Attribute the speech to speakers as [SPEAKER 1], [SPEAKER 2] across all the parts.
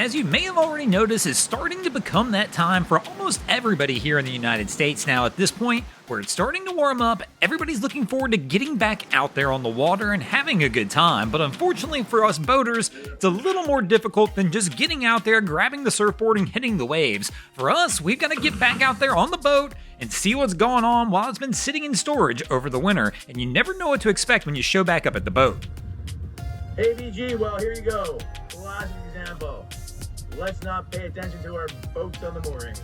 [SPEAKER 1] as you may have already noticed, is starting to become that time for almost everybody here in the United States now at this point, where it's starting to warm up. Everybody's looking forward to getting back out there on the water and having a good time, but unfortunately for us boaters, it's a little more difficult than just getting out there, grabbing the surfboard and hitting the waves. For us, we've got to get back out there on the boat and see what's going on while it's been sitting in storage over the winter, and you never know what to expect when you show back up at the boat.
[SPEAKER 2] Hey VG, well here you go. Classic example. Let's not pay attention to our boats on the mooring.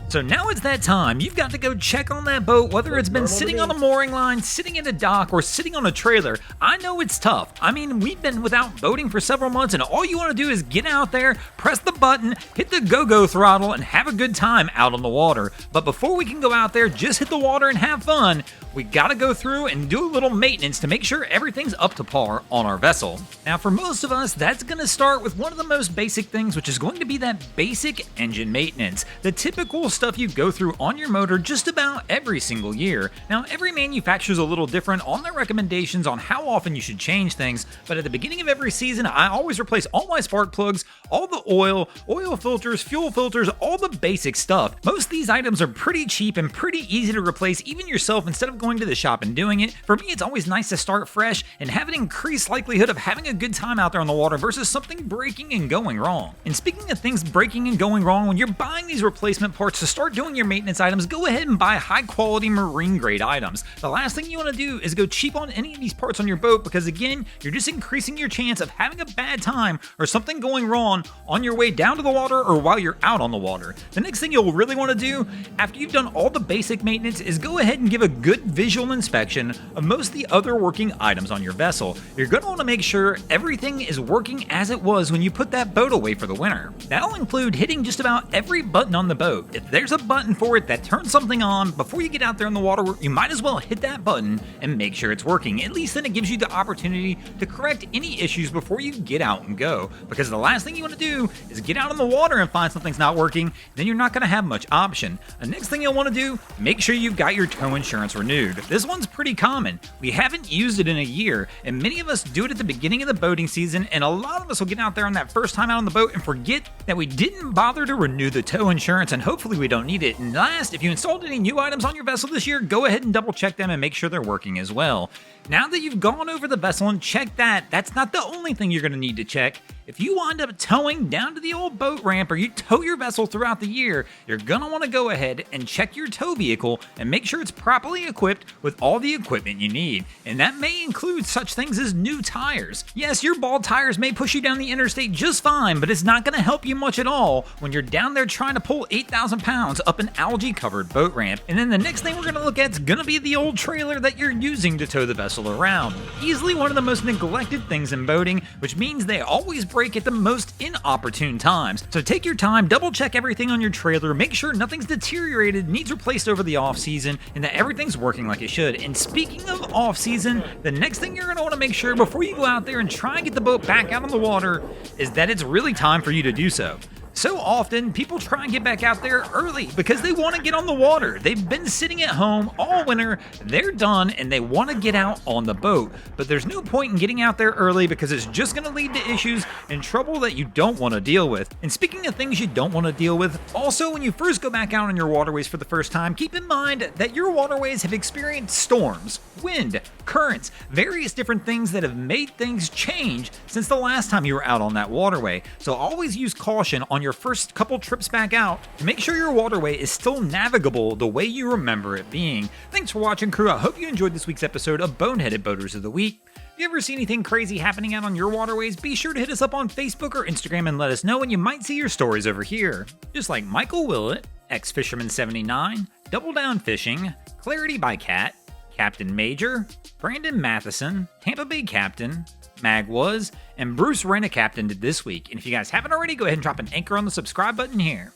[SPEAKER 1] So now it's that time. You've got to go check on that boat, whether it's been sitting on a mooring line, sitting in a dock, or sitting on a trailer. I know it's tough. I mean, we've been without boating for several months, and all you want to do is get out there, press the button, hit the go-go throttle, and have a good time out on the water. But before we can go out there, just hit the water and have fun, we gotta go through and do a little maintenance to make sure everything's up to par on our vessel. Now for most of us, that's gonna start with one of the most basic things, which is going to be that basic engine maintenance. The typical stuff you go through on your motor just about every single year. Now every manufacturer's a little different on their recommendations on how often you should change things, but at the beginning of every season, I always replace all my spark plugs, all the oil filters, fuel filters, all the basic stuff. Most of these items are pretty cheap and pretty easy to replace even yourself instead of going to the shop and doing it. For me, it's always nice to start fresh and have an increased likelihood of having a good time out there on the water versus something breaking and going wrong. And speaking of things breaking and going wrong, when you're buying these replacement parts to start doing your maintenance items, go ahead and buy high quality marine grade items. The last thing you want to do is go cheap on any of these parts on your boat, because again, you're just increasing your chance of having a bad time or something going wrong on your way down to the water or while you're out on the water. The next thing you'll really want to do after you've done all the basic maintenance is go ahead and give a good visual inspection of most of the other working items on your vessel. You're going to want to make sure everything is working as it was when you put that boat away for the winter. That'll include hitting just about every button on the boat. If there's a button for it that turns something on before you get out there in the water, you might as well hit that button and make sure it's working. At least then it gives you the opportunity to correct any issues before you get out and go, because the last thing you want to do is get out on the water and find something's not working. Then you're not going to have much option. The next thing you'll want to do, make sure you've got your tow insurance renewed. This one's pretty common. We haven't used it in a year, and many of us do it at the beginning of the boating season, and a lot of us will get out there on that first time out on the boat and forget that we didn't bother to renew the tow insurance, and hopefully we don't need it. And last, if you installed any new items on your vessel this year, go ahead and double check them and make sure they're working as well. Now that you've gone over the vessel and checked that's not the only thing you're going to need to check. If you wind up towing down to the old boat ramp or you tow your vessel throughout the year, you're going to want to go ahead and check your tow vehicle and make sure it's properly equipped with all the equipment you need. And that may include such things as new tires. Yes, your bald tires may push you down the interstate just fine, but it's not going to help you much at all when you're down there trying to pull 8,000 pounds up an algae-covered boat ramp. And then the next thing we're going to look at is going to be the old trailer that you're using to tow the vessel around. Easily one of the most neglected things in boating, which means they always break at the most inopportune times. So take your time, double check everything on your trailer, make sure nothing's deteriorated, needs replaced over the off season, and that everything's working like it should. And speaking of off season, the next thing you're going to want to make sure before you go out there and try and get the boat back out on the water is that it's really time for you to do so. So often, people try and get back out there early because they want to get on the water. They've been sitting at home all winter, they're done, and they want to get out on the boat. But there's no point in getting out there early because it's just going to lead to issues and trouble that you don't want to deal with. And speaking of things you don't want to deal with, also when you first go back out on your waterways for the first time, keep in mind that your waterways have experienced storms, wind, currents, various different things that have made things change since the last time you were out on that waterway. So always use caution on your first couple trips back out to make sure your waterway is still navigable the way you remember it being. Thanks for watching, crew. I hope you enjoyed this week's episode of Boneheaded Boaters of the Week. If you ever see anything crazy happening out on your waterways, be sure to hit us up on Facebook or Instagram and let us know, and you might see your stories over here. Just like Michael Willett, ex-Fisherman79, Double Down Fishing, Clarity by Cat, Captain Major, Brandon Matheson, Tampa Bay Captain, Mag Was, and Bruce Rena Captain did this week. And if you guys haven't already, go ahead and drop an anchor on the subscribe button here.